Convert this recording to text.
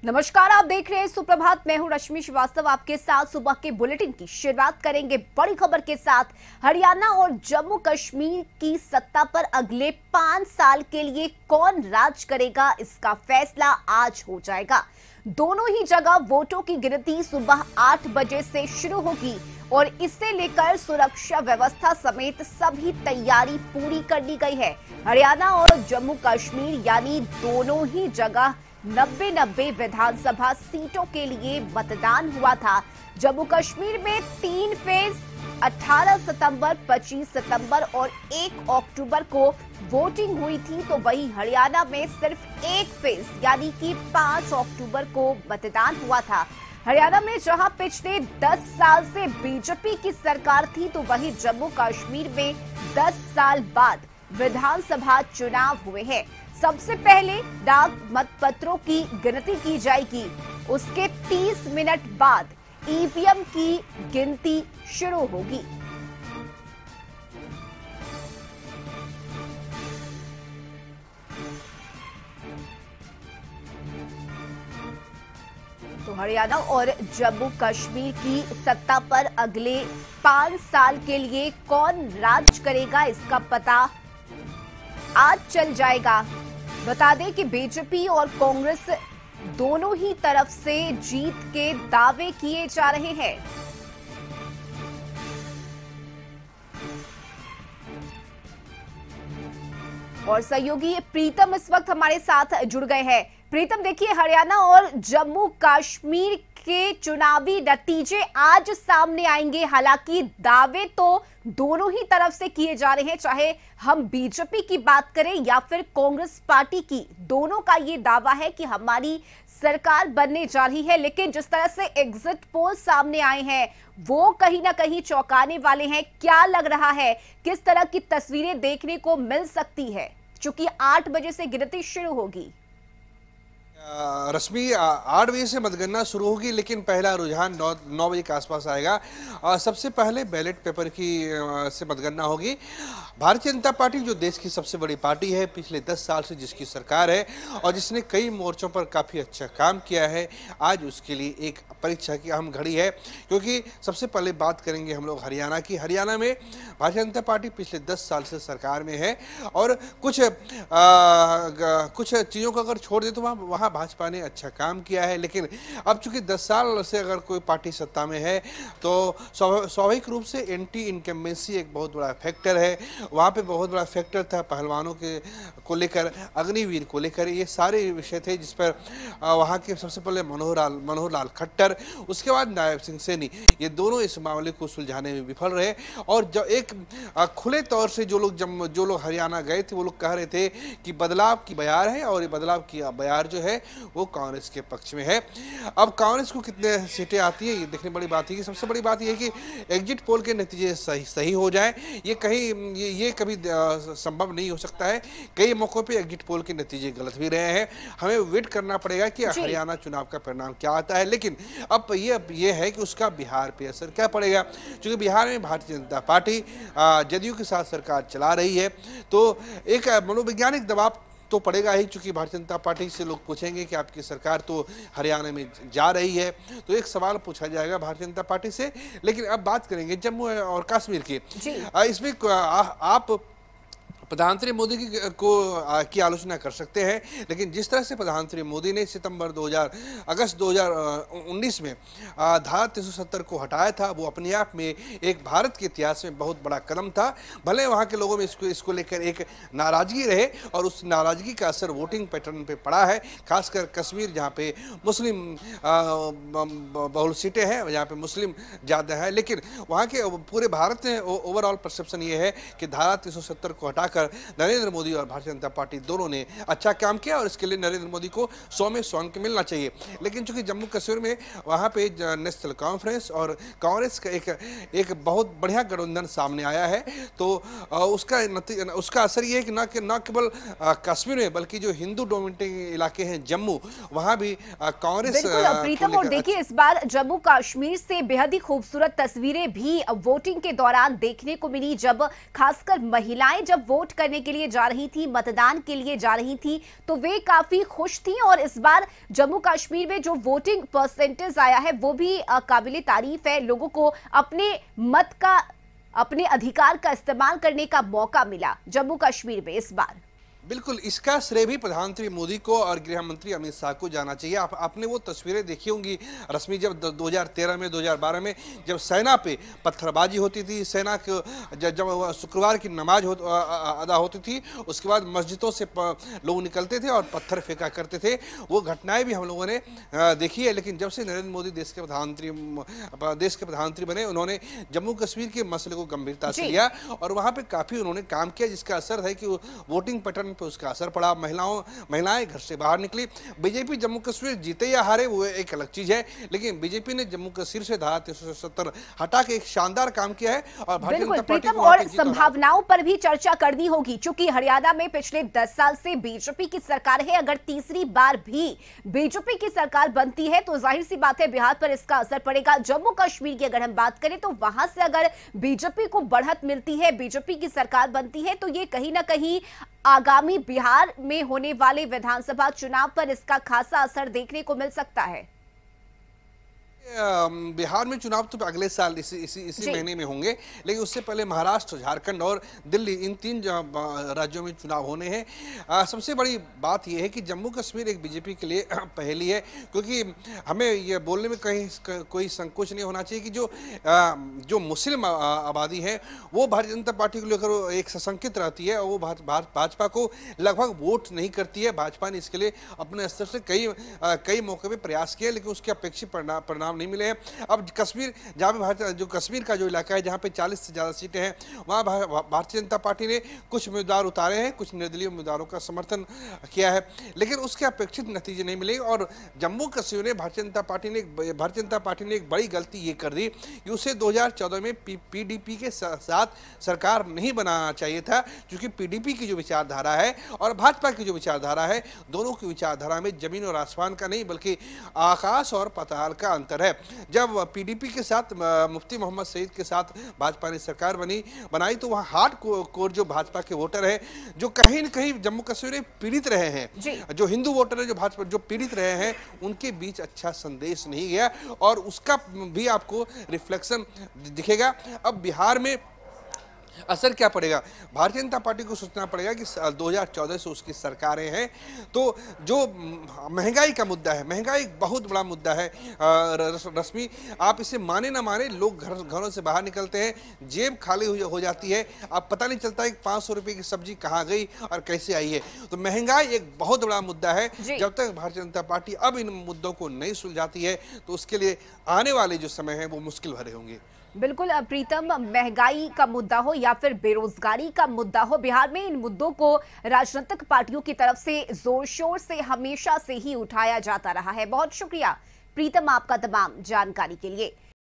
नमस्कार, आप देख रहे हैं सुप्रभात। मैं हूं रश्मि श्रीवास्तव। आपके साथ सुबह के बुलेटिन की शुरुआत करेंगे बड़ी खबर के साथ। हरियाणा और जम्मू कश्मीर की सत्ता पर अगले 5 साल के लिए कौन राज करेगा, इसका फैसला आज हो जाएगा। दोनों ही जगह वोटों की गिनती सुबह 8 बजे से शुरू होगी और इसे लेकर सुरक्षा व्यवस्था समेत सभी तैयारी पूरी कर ली गई है। हरियाणा और जम्मू कश्मीर यानी दोनों ही जगह 90 विधानसभा सीटों के लिए मतदान हुआ था। जम्मू कश्मीर में 3 फेज 18 सितंबर, 25 सितंबर और 1 अक्टूबर को वोटिंग हुई थी, तो वहीं हरियाणा में सिर्फ 1 फेज यानी कि 5 अक्टूबर को मतदान हुआ था। हरियाणा में जहां पिछले 10 साल से बीजेपी की सरकार थी, तो वहीं जम्मू कश्मीर में 10 साल बाद विधानसभा चुनाव हुए हैं। सबसे पहले डाक मतपत्रों की गिनती की जाएगी, उसके 30 मिनट बाद ईवीएम की गिनती शुरू होगी। तो हरियाणा और जम्मू कश्मीर की सत्ता पर अगले 5 साल के लिए कौन राज करेगा, इसका पता आज चल जाएगा। बता दें कि बीजेपी और कांग्रेस दोनों ही तरफ से जीत के दावे किए जा रहे हैं। और सहयोगी प्रीतम इस वक्त हमारे साथ जुड़ गए हैं। प्रीतम, देखिए, हरियाणा और जम्मू कश्मीर के चुनावी नतीजे आज सामने आएंगे। हालांकि दावे तो दोनों ही तरफ से किए जा रहे हैं, चाहे हम बीजेपी की बात करें या फिर कांग्रेस पार्टी की। दोनों का ये दावा है कि हमारी सरकार बनने जा रही है। लेकिन जिस तरह से एग्जिट पोल सामने आए हैं वो कहीं ना कहीं चौंकाने वाले हैं। क्या लग रहा है, किस तरह की तस्वीरें देखने को मिल सकती है, चूंकि 8 बजे से गिनती शुरू होगी? रश्मि, 8 बजे से मतगणना शुरू होगी, लेकिन पहला रुझान 9 बजे के आसपास आएगा। सबसे पहले बैलेट पेपर की से मतगणना होगी। भारतीय जनता पार्टी जो देश की सबसे बड़ी पार्टी है, पिछले 10 साल से जिसकी सरकार है और जिसने कई मोर्चों पर काफ़ी अच्छा काम किया है, आज उसके लिए एक परीक्षा की अहम घड़ी है। क्योंकि सबसे पहले बात करेंगे हम लोग हरियाणा की। हरियाणा में भारतीय जनता पार्टी पिछले 10 साल से सरकार में है और कुछ चीज़ों को अगर छोड़ दे तो वहाँ भाजपा ने अच्छा काम किया है। लेकिन अब चूंकि 10 साल से अगर कोई पार्टी सत्ता में है तो स्वाभाविक रूप से एंटी इनकम्बेंसी एक बहुत बड़ा फैक्टर है। वहाँ पे बहुत बड़ा फैक्टर था पहलवानों को लेकर, अग्निवीर को लेकर। ये सारे विषय थे जिस पर वहाँ के सबसे पहले मनोहर लाल खट्टर, उसके बाद नायब सिंह सैनी, ये दोनों इस मामले को सुलझाने में विफल रहे। और जो एक खुले तौर से जो लोग हरियाणा गए थे वो लोग कह रहे थे कि बदलाव की बयार है और ये बदलाव की बयार जो है वो कांग्रेस के पक्ष में है। अब कांग्रेस को कितने सीटें आती है ये देखने बड़ी बात है। कि सबसे बड़ी बात यह है कि एग्जिट पोल के नतीजे सही हो जाए, ये कभी संभव नहीं हो सकता है। कई मौकों पे एग्जिट पोल के नतीजे गलत भी रहे हैं। हमें वेट करना पड़ेगा कि हरियाणा चुनाव का परिणाम क्या आता है। लेकिन अब ये है कि उसका बिहार पे असर क्या पड़ेगा, क्योंकि बिहार में भारतीय जनता पार्टी जदयू के साथ सरकार चला रही है, तो एक मनोवैज्ञानिक दबाव तो पड़ेगा ही। चूंकि भारतीय जनता पार्टी से लोग पूछेंगे कि आपकी सरकार तो हरियाणा में जा रही है, तो एक सवाल पूछा जाएगा भारतीय जनता पार्टी से। लेकिन अब बात करेंगे जम्मू और कश्मीर की। इसमें आप प्रधानमंत्री मोदी की आलोचना कर सकते हैं, लेकिन जिस तरह से प्रधानमंत्री मोदी ने अगस्त 2019 में धारा 370 को हटाया था, वो अपने आप में एक भारत के इतिहास में बहुत बड़ा कदम था। भले वहाँ के लोगों में इसको लेकर एक नाराजगी रहे और उस नाराजगी का असर वोटिंग पैटर्न पे पड़ा है, खासकर कश्मीर जहाँ पे मुस्लिम बहुल सीटें हैं, जहाँ पे मुस्लिम ज़्यादा है। लेकिन वहाँ के पूरे भारत में ओवरऑल परसेप्शन ये है कि धारा 370 को हटाकर नरेंद्र मोदी और भारतीय जनता पार्टी दोनों ने अच्छा काम किया और इसके लिए नरेंद्र मोदी को 100 में 100 अंक मिलना चाहिए। लेकिन चूंकि जम्मू कश्मीर में वहां पे नेशनल कॉन्फ्रेंस और कांग्रेस का एक बहुत बढ़िया गठबंधन सामने आया है, तो उसका असर ये है कि न केवल कश्मीर में बल्कि जो हिंदू डोमिनेटिंग इलाके हैं जम्मू, वहां भी कांग्रेस। प्रीतम, और देखिए इस बार जम्मू कश्मीर से बेहद ही खूबसूरत तस्वीरें भी वोटिंग के दौरान देखने को मिली, जब खासकर महिलाएं जब वोट वोट करने के लिए जा रही थी, मतदान के लिए जा रही थी, तो वे काफी खुश थी। और इस बार जम्मू कश्मीर में जो वोटिंग परसेंटेज आया है वो भी काबिले तारीफ है। लोगों को अपने मत का, अपने अधिकार का इस्तेमाल करने का मौका मिला जम्मू कश्मीर में इस बार। बिल्कुल, इसका श्रेय भी प्रधानमंत्री मोदी को और गृह मंत्री अमित शाह को जाना चाहिए। आपने वो तस्वीरें देखी होंगी रश्मि, जब 2013 में 2012 में जब सेना पे पत्थरबाजी होती थी, सेना को जब शुक्रवार की नमाज अदा होती थी, उसके बाद मस्जिदों से लोग निकलते थे और पत्थर फेंका करते थे। वो घटनाएं भी हम लोगों ने देखी है। लेकिन जब से नरेंद्र मोदी देश के प्रधानमंत्री बने, उन्होंने जम्मू कश्मीर के मसले को गंभीरता से लिया और वहाँ पे काफ़ी उन्होंने काम किया, जिसका असर है कि वोटिंग पैटर्न पे उसका असर पड़ा। महिलाएं घर से बाहर निकली। बीजेपी जम्मू कश्मीर जीते या हारे वो एक अलग चीज है, लेकिन बीजेपी ने जम्मू कश्मीर से धारा 370 हटा के एक शानदार काम किया है। और भारतीय जनता पार्टी को और संभावनाओं पर भी चर्चा करनी होगी, क्योंकि हरियाणा में पिछले 10 साल से बीजेपी की सरकार है। अगर तीसरी बार भी बीजेपी की सरकार बनती है तो जाहिर सी बात है बिहार पर इसका असर पड़ेगा। जम्मू कश्मीर की अगर हम बात करें तो वहां से अगर बीजेपी को बढ़त मिलती है, बीजेपी की सरकार बनती है, तो ये कहीं ना कहीं आगामी बिहार में होने वाले विधानसभा चुनाव पर इसका खासा असर देखने को मिल सकता है। बिहार में चुनाव तो अगले साल इसी महीने में होंगे, लेकिन उससे पहले महाराष्ट्र, झारखंड और दिल्ली, इन 3 राज्यों में चुनाव होने हैं। सबसे बड़ी बात यह है कि जम्मू कश्मीर एक बीजेपी के लिए पहेली है, क्योंकि हमें यह बोलने में कहीं कोई संकोच नहीं होना चाहिए कि जो मुस्लिम आबादी है वो भारतीय जनता पार्टी को लेकर एक सशंकित रहती है और वो भाजपा को लगभग वोट नहीं करती है। भाजपा ने इसके लिए अपने स्तर से कई मौके पर प्रयास किए, लेकिन उसके अपेक्षित परिणाम नहीं मिले हैं। अब कश्मीर, जहाँ पे जो कश्मीर का जो इलाका है जहाँ पे 40 से ज़्यादा सीटें हैं, वहाँ भारतीय जनता पार्टी ने कुछ उम्मीदवार उतारे हैं, कुछ निर्दलीय उम्मीदवारों का समर्थन किया है, लेकिन उसके अपेक्षित नतीजे नहीं मिले। और जम्मू कश्मीर में भारतीय जनता पार्टी ने एक बड़ी गलती ये कर दी कि उसे 2014 में पीडीपी के साथ सरकार नहीं बनाना चाहिए था, क्योंकि पीडीपी की जो विचारधारा है और भाजपा की जो विचारधारा है, दोनों की विचारधारा में जमीन और आसमान का नहीं बल्कि आकाश और पाताल का अंतर है। जब पीडीपी के साथ मुफ्ती मोहम्मद सईद के साथ भाजपा ने सरकार बनाई तो वहाँ हार्ड कोर जो भाजपा के वोटर है, जो कहीं न कहीं जम्मू कश्मीर में पीड़ित रहे हैं, जो हिंदू वोटर है जो भाजपा जो पीड़ित रहे हैं, उनके बीच अच्छा संदेश नहीं गया और उसका भी आपको रिफ्लेक्शन दिखेगा। अब बिहार में असर क्या पड़ेगा? भारतीय जनता पार्टी को सोचना पड़ेगा कि 2014 से उसकी सरकारें हैं, तो जो महंगाई का मुद्दा है, महंगाई एक बहुत बड़ा मुद्दा है। रश्मि, आप इसे माने ना माने, लोग घरों से बाहर निकलते हैं, जेब खाली हो जाती है, अब पता नहीं चलता है कि 500 रुपये की सब्जी कहाँ गई और कैसे आई है। तो महंगाई एक बहुत बड़ा मुद्दा है। जब तक भारतीय जनता पार्टी अब इन मुद्दों को नहीं सुलझाती है तो उसके लिए आने वाले जो समय है वो मुश्किल भरे होंगे। बिल्कुल प्रीतम, महंगाई का मुद्दा हो या फिर बेरोजगारी का मुद्दा हो, बिहार में इन मुद्दों को राजनीतिक पार्टियों की तरफ से जोर शोर से हमेशा से ही उठाया जाता रहा है। बहुत शुक्रिया प्रीतम आपका तमाम जानकारी के लिए।